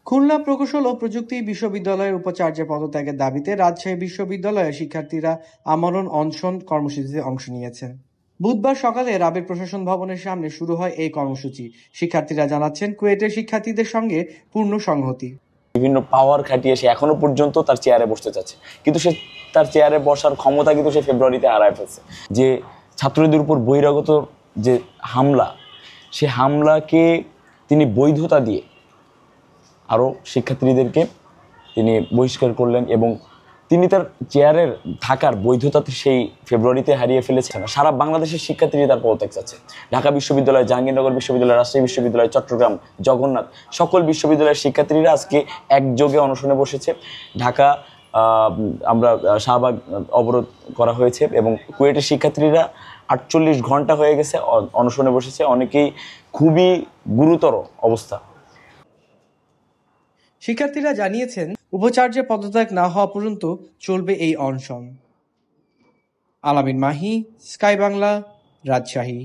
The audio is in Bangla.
খুলনা প্রকৌশল ও প্রযুক্তি বিশ্ববিদ্যালয়ের উপাচার্যের পদত্যাগের দাবিতে রাজশাহী বিশ্ববিদ্যালয়ের শিক্ষার্থীরা আমরণ অনশন কর্মসূচিতে অংশ নিয়েছেন। বুধবার সকালে রাবের প্রশাসন ভবনের সামনে শুরু হয় এই কর্মসূচি। শিক্ষার্থীরা জানাচ্ছেন, কুয়েটের শিক্ষার্থীদের সঙ্গে পূর্ণ সংহতি। বিভিন্ন পাওয়ার খাটিয়ে সে এখনো পর্যন্ত তার চেয়ারে বসতে চাচ্ছে, কিন্তু সে তার চেয়ারে বসার ক্ষমতা কিন্তু সে ফেব্রুয়ারিতে হারায় ফেলছে। যে ছাত্রদের উপর বহিরাগত যে হামলা, সে হামলাকে তিনি বৈধতা দিয়ে আরও শিক্ষার্থীদেরকে তিনি বহিষ্কার করলেন এবং তিনি তার চেয়ারের থাকার বৈধতা সেই ফেব্রুয়ারিতে হারিয়ে ফেলেছেন। সারা বাংলাদেশের শিক্ষার্থীরা তার পদত্যাগ চাচ্ছে। ঢাকা বিশ্ববিদ্যালয়, জাহাঙ্গীরনগর বিশ্ববিদ্যালয়, রাজশাহী বিশ্ববিদ্যালয়, চট্টগ্রাম, জগন্নাথ, সকল বিশ্ববিদ্যালয়ের শিক্ষার্থীরা আজকে একযোগে অনশনে বসেছে। ঢাকা আমরা শাহবাগ অবরোধ করা হয়েছে এবং কুয়েটের শিক্ষার্থীরা 48 ঘন্টা হয়ে গেছে অনশনে বসেছে। অনেকেই খুবই গুরুতর অবস্থা। শিক্ষার্থীরা জানিয়েছেন, উপাচার্যের পদত্যাগ না হওয়া পর্যন্ত চলবে এই অনশন। আলামিন মাহি, স্কাই বাংলা, রাজশাহী।